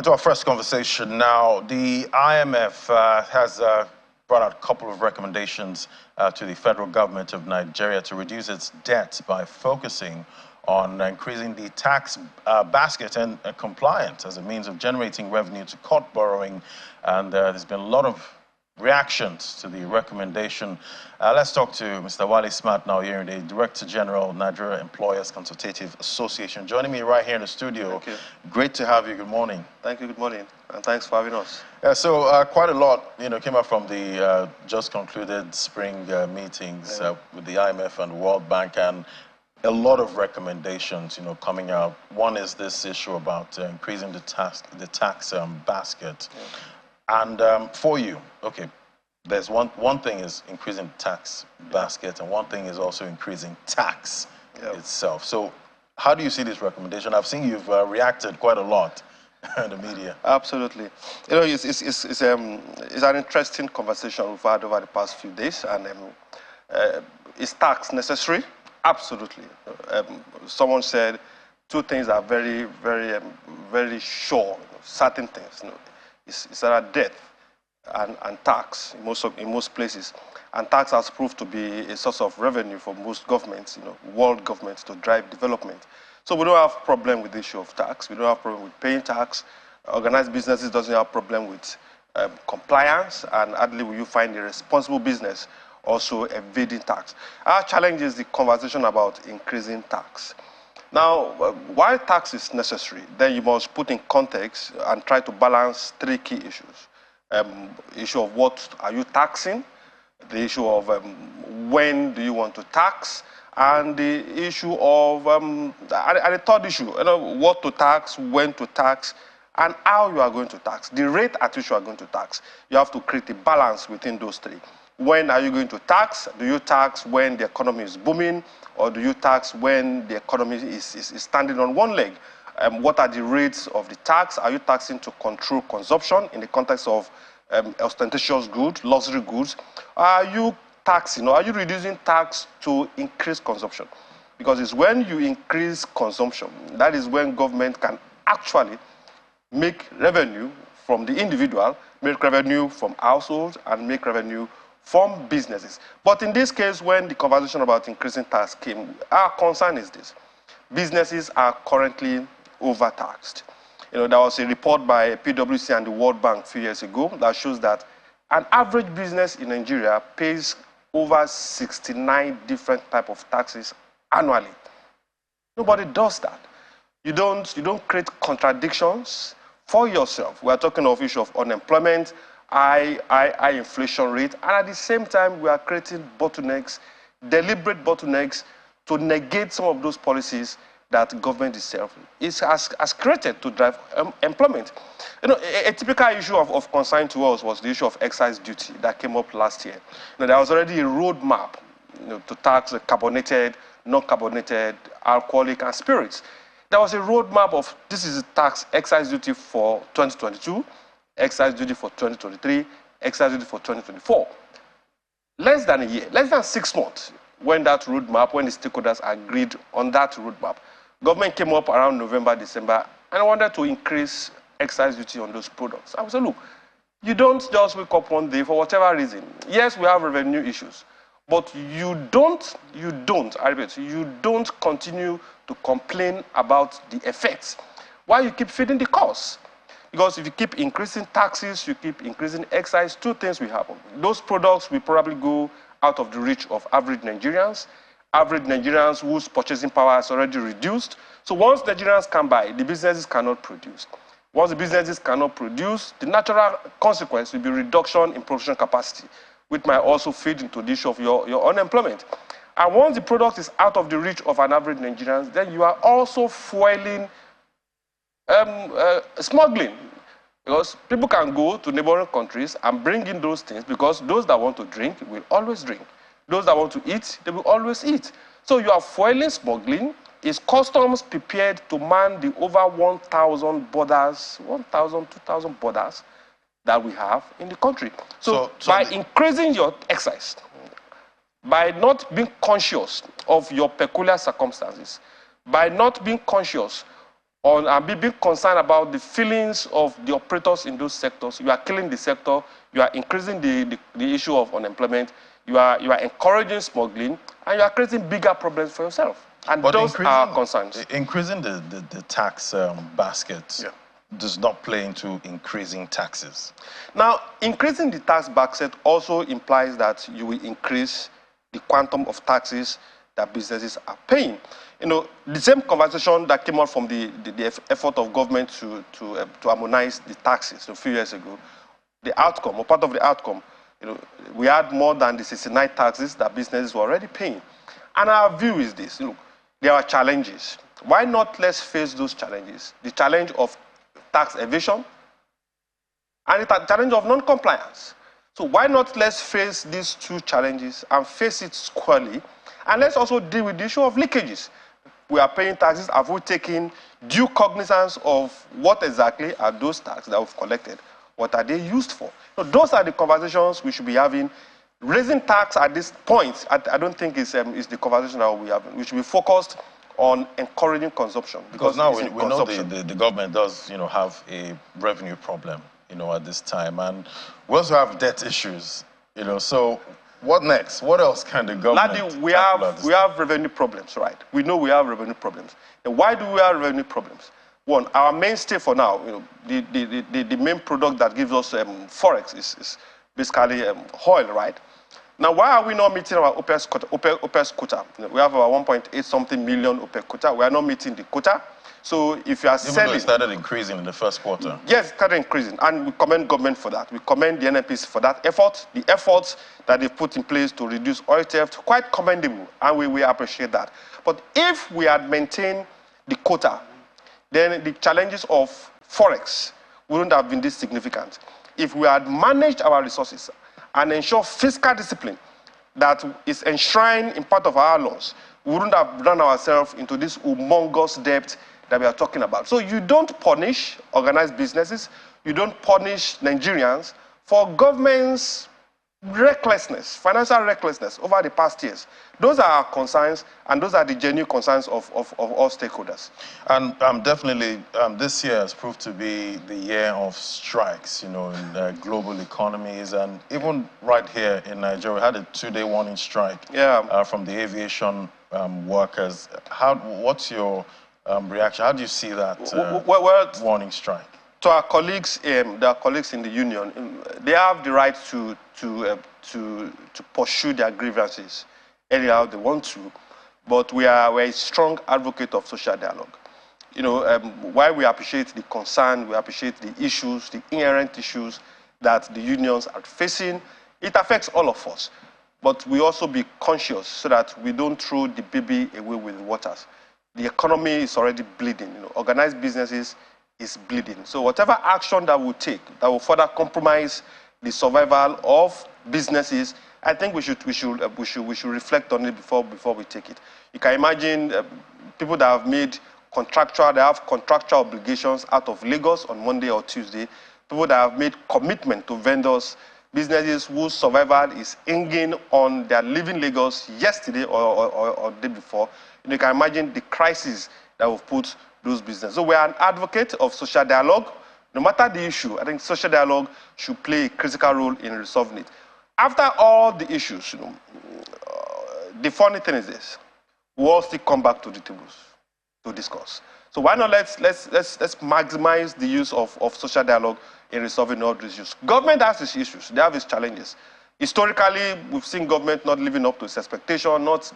To our first conversation now, the IMF has brought out a couple of recommendations to the federal government of Nigeria to reduce its debt by focusing on increasing the tax basket and compliance as a means of generating revenue to cut borrowing. And there's been a lot of reactions to the recommendation. Let's talk to Mr. Wale Smart now here, the Director General, Nigeria Employers Consultative Association. Joining me right here in the studio. Thank you. Great to have you. Good morning. Thank you. Good morning. And thanks for having us. Yeah, so quite a lot, came out from the just concluded spring meetings with the IMF and the World Bank, and a lot of recommendations, coming out. One is this issue about increasing the tax basket. Yeah. And for you, okay, there's one thing is increasing the tax basket, and one thing is also increasing tax itself. So how do you see this recommendation? I've seen you've reacted quite a lot in the media. Absolutely. It's an interesting conversation we've had over the past few days. And is tax necessary? Absolutely. Someone said two things are very, very, very sure. Certain things. It's either debt and tax in most places. And tax has proved to be a source of revenue for most governments, world governments, to drive development. So we don't have a problem with the issue of tax. We don't have a problem with paying tax. Organized businesses doesn't have a problem with compliance. And hardly will you find a responsible business also evading tax. Our challenge is the conversation about increasing tax. Now, while tax is necessary, then you must put in context and try to balance three key issues. Issue of what are you taxing, the issue of when do you want to tax, and the issue of, and the third issue, what to tax, when to tax, and how you are going to tax, the rate at which you are going to tax. You have to create a balance within those three. When are you going to tax? Do you tax when the economy is booming, or do you tax when the economy is standing on one leg? What are the rates of the tax? Are you taxing to control consumption in the context of ostentatious goods, luxury goods? Are you taxing, or are you reducing tax to increase consumption? Because it's when you increase consumption, that is when government can actually make revenue from the individual, make revenue from households, and make revenue from businesses. But in this case, when the conversation about increasing tax came, our concern is this. Businesses are currently overtaxed. There was a report by PwC and the World Bank a few years ago that shows that an average business in Nigeria pays over 69 different types of taxes annually. Nobody does that. You don't create contradictions for yourself. We are talking of issue of unemployment, high inflation rate, and at the same time, we are creating bottlenecks, deliberate bottlenecks, to negate some of those policies that government itself has created to drive employment. A typical issue of concern to us was the issue of excise duty that came up last year. There was already a roadmap to tax carbonated, non-carbonated, alcoholic, and spirits. There was a roadmap of this is a tax excise duty for 2022, excise duty for 2023, excise duty for 2024. Less than a year, less than 6 months, when that roadmap, when the stakeholders agreed on that roadmap, government came up around November, December, and wanted to increase excise duty on those products. I said, look, you don't just wake up one day for whatever reason. Yes, we have revenue issues, but you don't continue to complain about the effects while you keep feeding the costs. Because if you keep increasing taxes, you keep increasing excise, two things will happen. Those products will probably go out of the reach of average Nigerians whose purchasing power is already reduced. So once Nigerians can buy, the businesses cannot produce. Once the businesses cannot produce, the natural consequence will be reduction in production capacity, which might also feed into the issue of your unemployment. And once the product is out of the reach of an average Nigerian, then you are also fueling smuggling, because people can go to neighboring countries and bring in those things, because those that want to drink will always drink. Those that want to eat, they will always eat. So you are fueling smuggling. Is customs prepared to man the over 1,000 borders, 1,000, 2,000 borders that we have in the country? So by increasing your excise, by not being conscious of your peculiar circumstances, by not being conscious on and being concerned about the feelings of the operators in those sectors. You are killing the sector. You are increasing the issue of unemployment. You are encouraging smuggling, and you are creating bigger problems for yourself. And but those are concerns. Increasing the tax basket does not play into increasing taxes. Now, increasing the tax basket also implies that you will increase the quantum of taxes that businesses are paying. You know, the same conversation that came out from the effort of government to harmonize the taxes a few years ago, the outcome, or part of the outcome, you know, we had more than the 69 taxes that businesses were already paying. And our view is this: look, there are challenges. Why not let's face those challenges? The challenge of tax evasion and the challenge of non-compliance. So why not let's face these two challenges and face it squarely, and let's also deal with the issue of leakages. We are paying taxes. Have we taken due cognizance of what exactly are those taxes that we've collected? What are they used for? So those are the conversations we should be having. Raising tax at this point, I don't think is the conversation that we have. We should be focused on encouraging consumption. Because now we know the government does, you know, have a revenue problem, you know, at this time. And we also have debt issues, you know. So what next? What else can the government Ladi, we have revenue problems, right? We know we have revenue problems. And why do we have revenue problems? One, our mainstay for now, you know, the main product that gives us forex is basically oil, right? Now, why are we not meeting our OPEX quota? We have our 1.8 something million OPEX quota. We are not meeting the quota. So if you are selling... Even though it started increasing in the first quarter. Yes, it started increasing. And we commend government for that. We commend the NECAs for that effort. The efforts that they've put in place to reduce oil theft, quite commendable. And we appreciate that. But if we had maintained the quota, then the challenges of forex wouldn't have been this significant. If we had managed our resources and ensure fiscal discipline that is enshrined in part of our laws, we wouldn't have run ourselves into this humongous debt that we are talking about. So you don't punish organized businesses, you don't punish Nigerians for government's recklessness, financial recklessness over the past years. Those are our concerns, and those are the genuine concerns of all stakeholders. And definitely, this year has proved to be the year of strikes, you know, in global economies, and even right here in Nigeria, we had a 2-day warning strike from the aviation workers. What's your reaction? How do you see that warning strike? To our colleagues, in the union, they have the right to pursue their grievances anyhow they want to, but we're a strong advocate of social dialogue. You know, while we appreciate the concern, we appreciate the issues, the inherent issues that the unions are facing, it affects all of us. But we also be conscious so that we don't throw the baby away with the waters. The economy is already bleeding. You know, organized businesses is bleeding. So whatever action that we take that will further compromise the survival of businesses, I think we should reflect on it before we take it. You can imagine people that have contractual obligations out of Lagos on Monday or Tuesday, people that have made commitment to vendors, businesses whose survival is hanging on their leaving Lagos yesterday or the day before. You can imagine the crisis that will put those businesses. So we are an advocate of social dialogue. No matter the issue, I think social dialogue should play a critical role in resolving it. After all the issues, you know, the funny thing is this: we all still come back to the tables to discuss. So why not let's maximize the use of social dialogue in resolving all these issues. Government has its issues; they have its challenges. Historically, we've seen government not living up to its expectation, not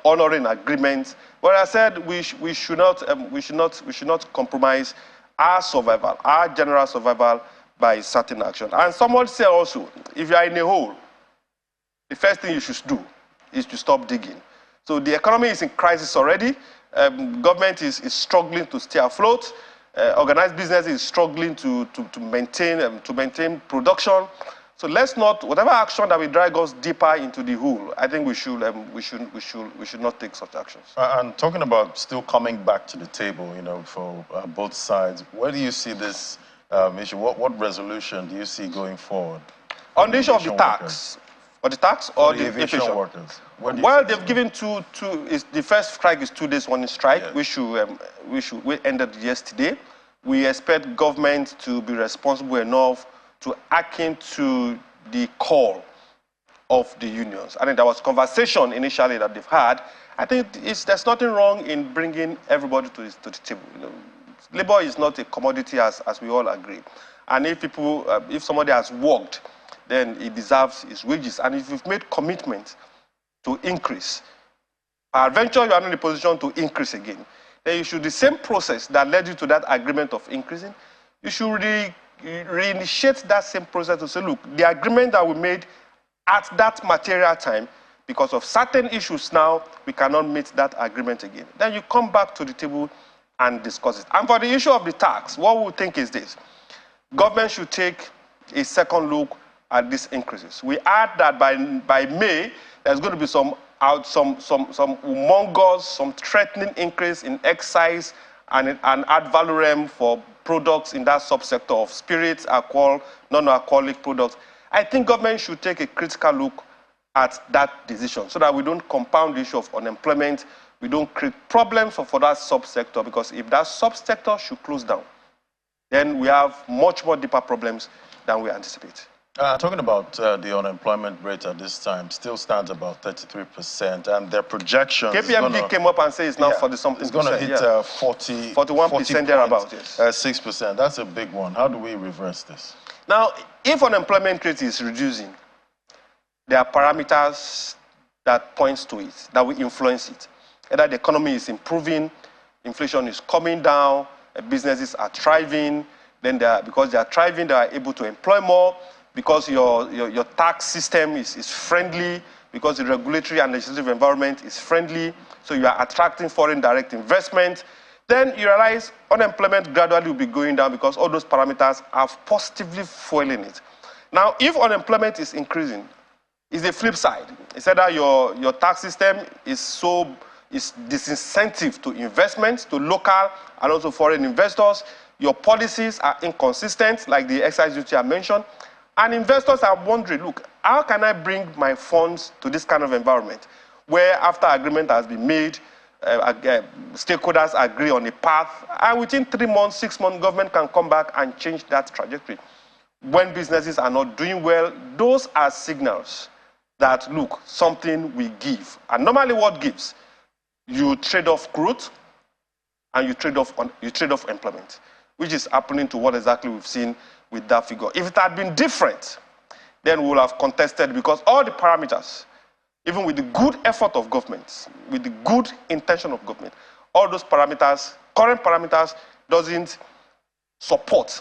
honoring agreements. But I said we should not compromise our survival, our general survival, by certain action. And someone said also, if you are in a hole, the first thing you should do is to stop digging. So the economy is in crisis already. Government is struggling to stay afloat. Organized business is struggling to maintain production. So let's not, whatever action that will drag us deeper into the hole, I think we should not take such actions. And talking about still coming back to the table, you know, for both sides, where do you see this issue? What resolution do you see going forward? On the issue of the tax, For the tax or the aviation workers? Well, they've given the first strike is 2 days warning strike, yes. We ended yesterday. We expect government to be responsible enough to act to the call of the unions. I think there was conversation initially that they've had. I think there's nothing wrong in bringing everybody to the table. Labor is not a commodity, as we all agree. And if somebody has worked, then he deserves his wages. And if you've made commitment to increase, eventually you are not in a position to increase again, then you should, the same process that led you to that agreement of increasing, you should reinitiate that same process to say, look, the agreement that we made at that material time, because of certain issues now, we cannot meet that agreement again. Then you come back to the table and discuss it. And for the issue of the tax, what we think is this: government should take a second look at these increases. We add that by May, there's going to be some humongous, some threatening increase in excise and ad valorem for products in that subsector of spirits, alcohol, non-alcoholic products. I think government should take a critical look at that decision so that we don't compound the issue of unemployment, we don't create problems for that subsector, because if that subsector should close down, then we have much more deeper problems than we anticipate. Talking about the unemployment rate at this time, still stands about 33%, and their projections... KPMG came up and said it's now 40-something%. It's going to hit 41% thereabouts, yes. 6%. That's a big one. How do we reverse this? Now, if unemployment rate is reducing, there are parameters that points to it, that will influence it. Either the economy is improving, inflation is coming down, businesses are thriving, then because they are thriving, they are able to employ more, because your tax system is friendly, because the regulatory and legislative environment is friendly, so you are attracting foreign direct investment, then you realize unemployment gradually will be going down because all those parameters are positively fueling it. Now, if unemployment is increasing, it's the flip side. It's either your tax system is disincentive to investments, to local and also foreign investors. Your policies are inconsistent, like the excise duty I mentioned. And investors are wondering, look, how can I bring my funds to this kind of environment where after agreement has been made, stakeholders agree on a path, and within 3 months, 6 months, government can come back and change that trajectory. When businesses are not doing well, those are signals that, look, something will give. And normally what gives? You trade off growth and you trade off employment, which is happening to what exactly we've seen with that figure. If it had been different, then we would have contested, because all the parameters, even with the good effort of government, with the good intention of government, all those parameters, current parameters, doesn't support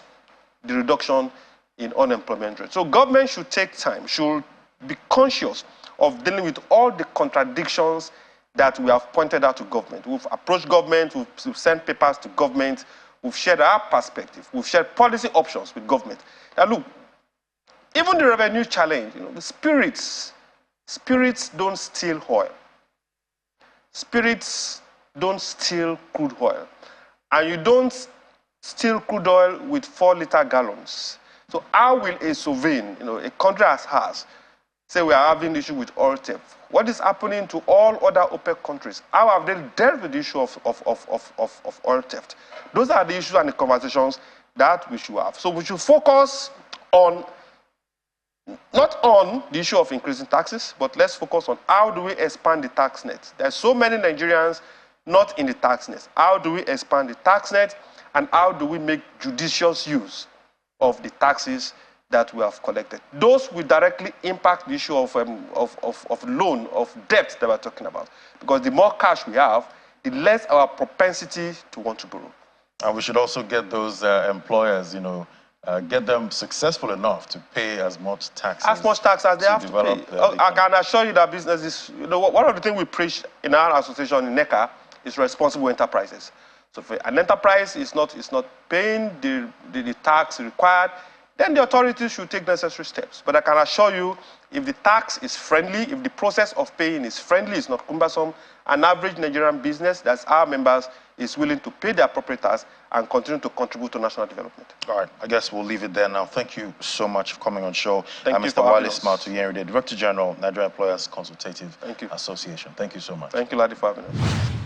the reduction in unemployment rate. So government should take time, should be conscious of dealing with all the contradictions that we have pointed out to government. We've approached government, we've sent papers to government, we've shared our perspective, we've shared policy options with government. Now look, even the revenue challenge, the spirits don't steal oil. Spirits don't steal crude oil. And you don't steal crude oil with 4-liter gallons. So how will a sovereign, a country as ours, say we are having issue with oil theft? What is happening to all other OPEC countries? How have they dealt with the issue of oil theft? Those are the issues and the conversations that we should have. So we should focus on, not on the issue of increasing taxes, but let's focus on how do we expand the tax net. There's so many Nigerians not in the tax net. How do we expand the tax net, and how do we make judicious use of the taxes that we have collected? Those will directly impact the issue of loan, of debt that we're talking about. Because the more cash we have, the less our propensity to want to borrow. And we should also get those employers, get them successful enough to pay as much taxes. As much tax as they have to pay. I can assure you that businesses, one of the things we preach in our association in NECA is responsible enterprises. So if an enterprise is not paying the tax required, then the authorities should take necessary steps. But I can assure you, if the tax is friendly, if the process of paying is friendly, it's not cumbersome, an average Nigerian business, that's our members, is willing to pay the appropriate tax and continue to contribute to national development. All right, I guess we'll leave it there now. Thank you so much for coming on show. Thank you Mr. for having Wale us. Smatu-Yenride, Director General, Nigeria Employers Consultative Thank you. Association. Thank you so much. Thank you, Ladi, for having us.